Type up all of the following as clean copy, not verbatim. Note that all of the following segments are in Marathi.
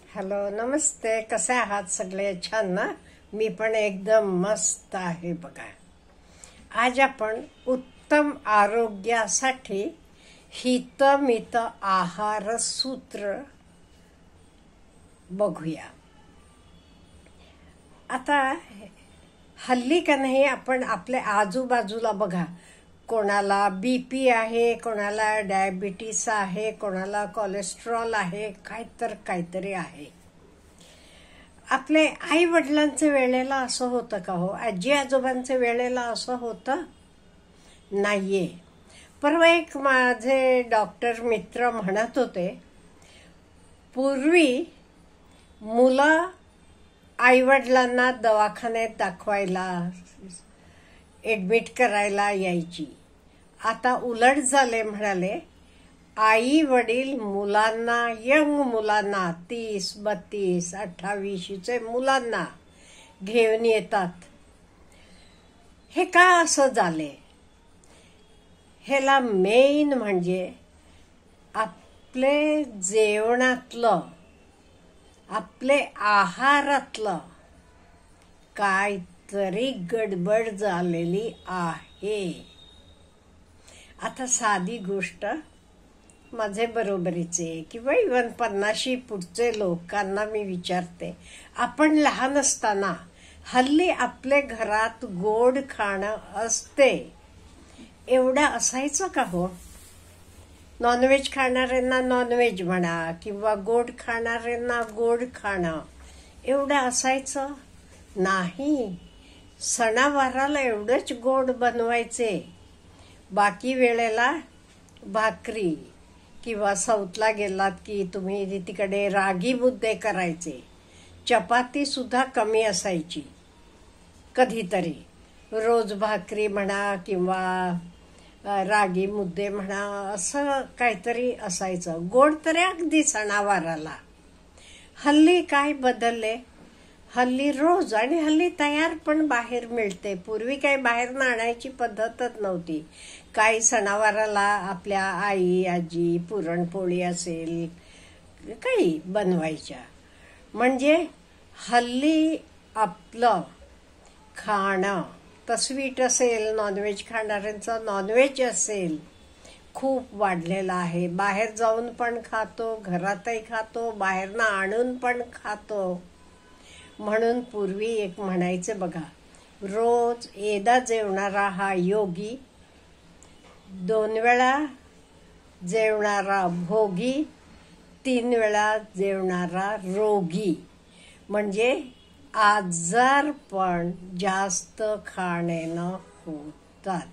हॅलो, नमस्ते. कसे आहात सगळे? छान ना? मी पण एकदम मस्त आहे बघा. आज आपण उत्तम आरोग्यासाठी हितमित आहार सूत्र बघूया. आता हल्ली का नाही, आपण आपल्या आजूबाजूला बघा, कोणाला बीपी आहे, कोणाला डायबिटीस आहे, कोणाला कोलेस्ट्रॉल आहे, काहीतरी आहे. आपले आई वडिलांच्या वेळेला असं होतं का हो? आजी आजोबांच्या वेळेला असं होतं नाहीये. परवा एक माझे डॉक्टर मित्र म्हणत होते, पूर्वी मुलं आई वडिलांना दवाखान्यात दाखवायला, ऍडमिट करायला यायची. आता उलट झाले. म्हणाले, आई वडील मुलांना, यंग मुलांना, 30, 32, 28 मुलांना घेऊन येतात. हे का असं झाले? ह्याला मेन म्हणजे आपले जेवणातलं, आपले आहारातलं काहीतरी गडबड झालेली आहे. आता साधी गोष्ट, माझे बरोबरीचे किंवा इव्हन 50 पुढचे लोकांना मी विचारते, आपण लहान असताना हल्ली आपल्या घरात गोड खाणं असते, एवढं असायचं का हो? नॉनव्हेज खाणाऱ्यांना नॉनव्हेज म्हणा किंवा गोड खाणाऱ्यांना गोड खाणं, एवढं असायचं नाही. सणावाराला एवढंच गोड बनवायचे, बाकी वेळेला भाकरी, किंवा साऊथला गेलात की तुम्ही तिकडे रागी मुद्दे करायचे. चपाती सुद्धा कमी असायची कधीतरी. रोज भाकरी म्हणा किंवा रागी मुद्दे म्हणा, असं काहीतरी असायचं. गोड तरी अगदी सणावाराला. हल्ली काय बदलले? हल्ली रोज, आणि हल्ली तयार पण बाहेर मिळते. पूर्वी काही बाहेर आणायची पद्धतच नव्हती. काही सणावाराला आपल्या आई आजी पुरणपोळी असेल, काही बनवायच्या. म्हणजे हल्ली आपलं खाणं तर स्वीट असेल, नॉनव्हेज खाणाऱ्यांचं नॉनव्हेज असेल, खूप वाढलेलं आहे. बाहेर जाऊन पण खातो, घरातही खातो, बाहेरनं आणून पण खातो. म्हणून पूर्वी एक म्हणायचं बघा, रोज एकदा जेवणारा हा योगी, 2 वेळा जेवणारा भोगी, 3 वेळा जेवणारा रोगी. म्हणजे आजारपण जास्त खाण्यानं होतात.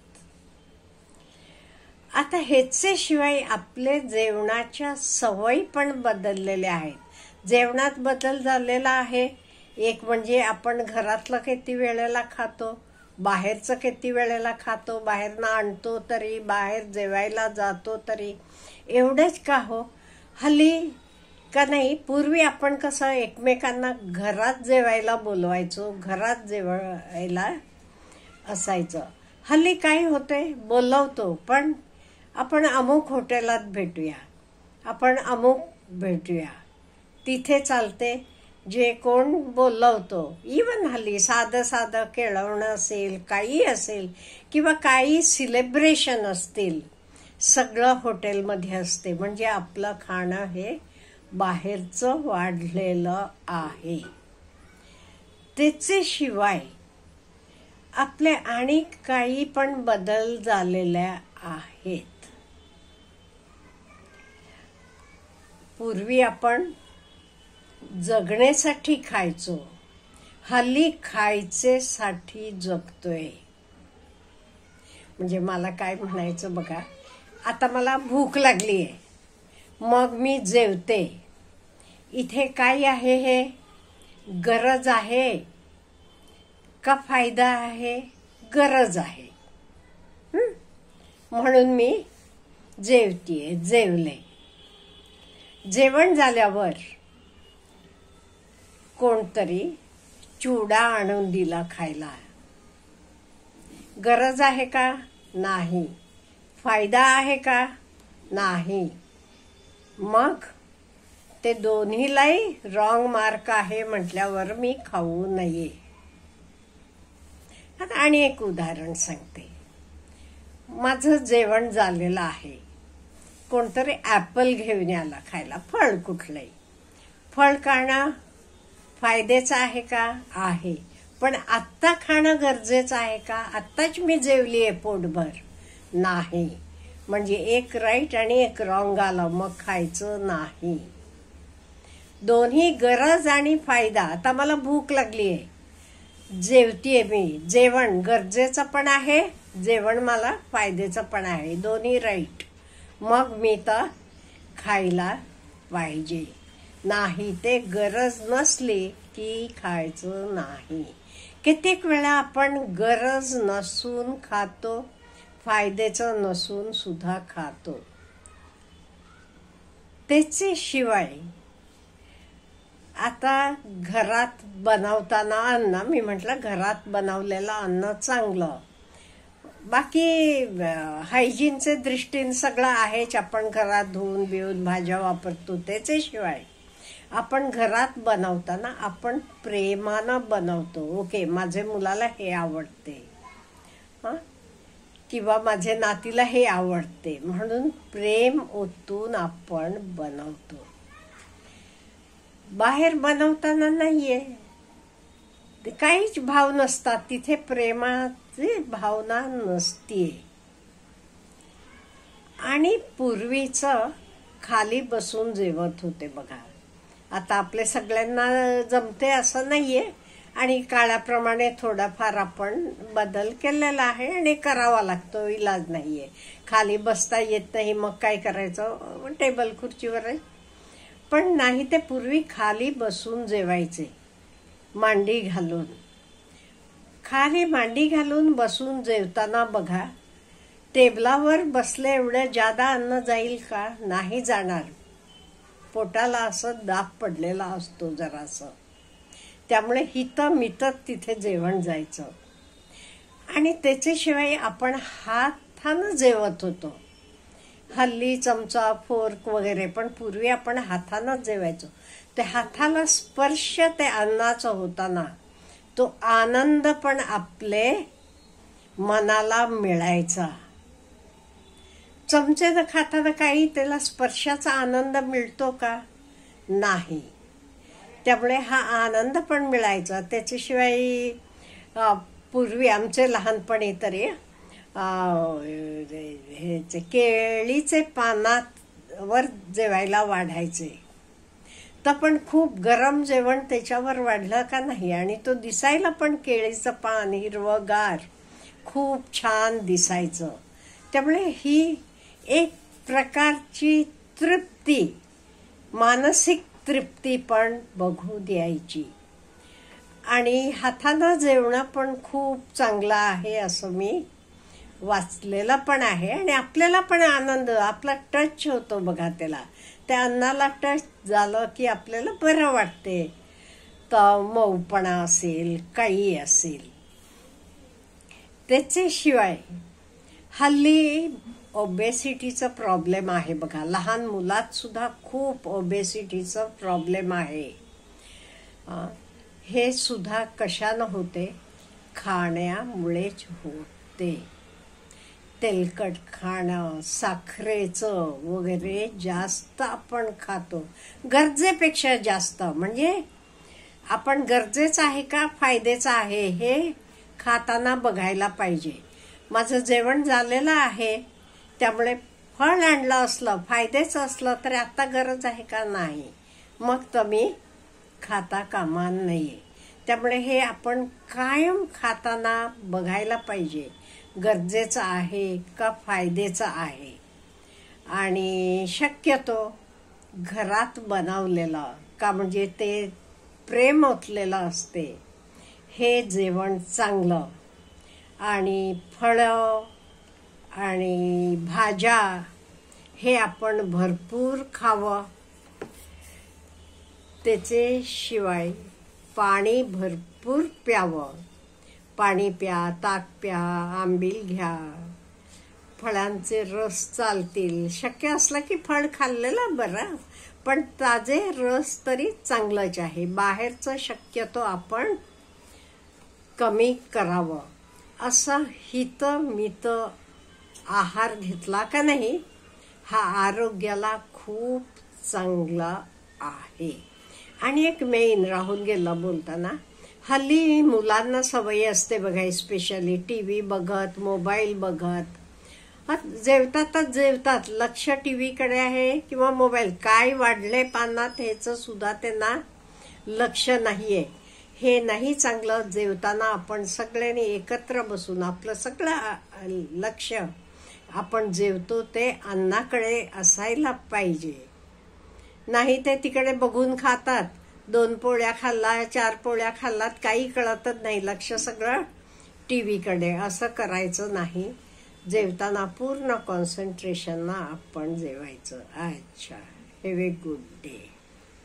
आता ह्याच्याशिवाय आपले जेवणाच्या सवयी पण बदललेल्या आहेत. जेवणात बदल झालेला आहे. एक म्हणजे आपण घरातलं किती वेळेला खातो, बाहेरचं किती वेळेला खातो, बाहेरनं आणतो तरी, बाहेर जेवायला जातो तरी. एवढंच का हो? हल्ली का नाही, पूर्वी आपण कसं एकमेकांना घरात जेवायला बोलवायचो, घरात जेवायला असायचं. हल्ली काय होते, बोलवतो पण आपण अमुक हॉटेलात भेटूया, आपण अमुक भेटूया, तिथे चालते. जे कोण बोलवतो, इवन हल्ली साधं केळवणं असेल, काही असेल किंवा काही सेलिब्रेशन असतील, सगळं हॉटेलमध्ये असते. म्हणजे आपलं खाणं हे बाहेरचं वाढलेलं आहे. त्याच्याशिवाय आपले आणि काही पण बदल झालेल्या आहेत. पूर्वी आपण जगण्यासाठी खायचो, हल्ली खायचेसाठी जगतोय. म्हणजे मला काय म्हणायचं बघा, आता मला भूक लागली आहे, मग मी जेवते. इथे काय आहे? हे गरज आहे का फायदा आहे? गरज आहे. म्हणून मी जेवतीये, जेवले. जेवण झाल्यावर कोणतरी चिवडा आणून दिला खायला. गरज आहे का? नाही. फायदा आहे का? नाही. मग ते दोन्हीलाही रॉंग मार्क आहे म्हटल्यावर मी खाऊ नये. आता आणि एक उदाहरण सांगते. माझं जेवण झालेलं आहे, कोणतरी ऍपल घेऊन आला खायला, फळ कुठलंही. फळ खाणं फायद्याचं आहे का? आहे. पण आत्ता खाणं गरजेचं आहे का? आत्ताच मी जेवली आहे पोटभर? नाही. म्हणजे एक राईट आणि एक रॉंग आलं, मग खायचं नाही. दोन्ही गरज आणि फायदा. आता मला भूक लागली आहे, जेवतीये मी. जेवण गरजेचं पण आहे, जेवण मला फायद्याचं पण आहे, दोन्ही राईट. मग मी तर खायला पाहिजे. नाही ते गरज नसली की खायचं नाही. कित्येक वेळा आपण गरज नसून खातो, फायद्याचं नसून सुद्धा खातो. त्याचे शिवाय आता घरात बनवताना अन्न, मी म्हटलं घरात बनवलेलं अन्न चांगलं. बाकी हायजीनचे दृष्टीने सगळं आहेच, आपण घरात धुवून बिवून भाज्या वापरतो. त्याच्याशिवाय आपण घरात बनवताना आपण प्रेमानं बनवतो. ओके, माझ्या मुलाला हे आवडते, किंवा माझ्या नातीला हे आवडते, म्हणून प्रेम ओतून आपण बनवतो. बाहेर बनवताना नाहीये, काहीच भाव नसतात तिथे, प्रेमाची भावना नसतीये. आणि पूर्वीचं खाली बसून जेवत होते बघा. आता आपले सगळ्यांना जमते असं नाहीये, आणि काळाप्रमाणे थोडाफार आपण बदल केलेला आहे आणि करावा लागतो, इलाज नाहीये. खाली बसता येत नाही, मग काय करायचं? टेबल खुर्चीवर आहे. पण नाही, ते पूर्वी खाली बसून जेवायचे, मांडी घालून. खाली मांडी घालून बसून जेवताना बघा, टेबलावर बसले एवढं जादा अन्न जाईल का? नाही जाणार. पोटाला असं दाब पडलेला असतो जरासं. त्यामुळे हितमितत तिथे जेवण जायचं. आणि त्याच्याशिवाय आपण हातानं जेवत होतो. हल्ली चमचा, फोर्क वगैरे, पण पूर्वी आपण हातानंच जेवायचो. ते हाताला स्पर्श ते अन्नाचा होताना तो आनंद पण आपले मनाला मिळायचा. चमचेनं खाताना काही त्याला स्पर्शाचा आनंद मिळतो का? नाही. त्यामुळे हा आनंद पण मिळायचा. त्याच्याशिवाय पूर्वी आमचे लहानपणी तरी केळीचे पानावर जेवायला वाढायचे. तर पण खूप गरम जेवण त्याच्यावर वाढलं का नाही, आणि तो दिसायला पण केळीचं पान हिरवंगार खूप छान दिसायचं. त्यामुळे ही एक प्रकारची तृप्ती, मानसिक तृप्ती पण बघू द्यायची. आणि हातानं जेवणं पण खूप चांगलं आहे असं मी वाचलेलं पण आहे. आणि आपल्याला पण आनंद, आपला टच होतो बघा त्याला. त्या अन्नाला टच झालं की आपल्याला बरं वाटते. तर मऊपणा असेल, काही असेल. त्याच्याशिवाय हल्ली ओबेसिटीचा प्रॉब्लेम आहे बघा. लहान मुलात सुद्धा खूप ओबेसिटीचा प्रॉब्लेम आहे. हे सुद्धा कशानं होते? खाण्यामुळेच होते. तेलकट खाणं, साखरेचं वगैरे जास्त आपण खातो, गरजेपेक्षा जास्त. म्हणजे आपण गरजेचं आहे का फायद्याचं आहे हे खाताना बघायला पाहिजे. माझं जेवण झालेलं आहे, त्यामुळे फळ आणलं असलं, फायद्याचं असलं, तर आता गरज आहे का? नाही. मग तुम्ही खाता कामा नये. त्यामुळे हे आपण कायम खाताना बघायला पाहिजे, गरजेचं आहे का फायद्याचं आहे. आणि शक्यतो घरात बनवलेलं, का म्हणजे ते प्रेम ओतलेलं असते, हे जेवण चांगलं. आणि फळं आणि भाज्या हे आपण भरपूर खावं. त्याच्याशिवाय पाणी भरपूर प्यावं. पाणी प्या, ताक प्या, आंबील घ्या, फळांचे रस चालतील. शक्य असलं की फळ खाल्लेलं बरं, पण ताजे रस तरी चांगलंच आहे. बाहेरचं शक्यतो आपण कमी करावं. असं हितमित आहार घेतला का नाही, हा आरोग्याला खूप चांगला आहे. आणि एक मेन राहून गेला बोलताना, हल्ली मुलांना सवय असते बघा, स्पेशली टीव्ही बघत, मोबाईल बघत, जेवतातच जेवतात लक्ष टीव्हीकडे आहे किंवा मोबाईल. काय वाढले पानात ह्याचं सुद्धा त्यांना लक्ष नाहीये. हे नाही चांगलं. जेवताना आपण सगळ्यांनी एकत्र बसून आपलं सगळं लक्ष आपण जेवतो ते अन्नाकडे असायला पाहिजे. नाही ते तिकडे बघून खातात. 2 पोळ्या खाल्ला, 4 पोळ्या खाल्लात, काही कळतच नाही, लक्ष सगळं टीव्हीकडे. असं करायचं नाही. जेवताना पूर्ण कॉन्सन्ट्रेशन ना आपण जेवायचं. अच्छा, हॅव ए गुड डे.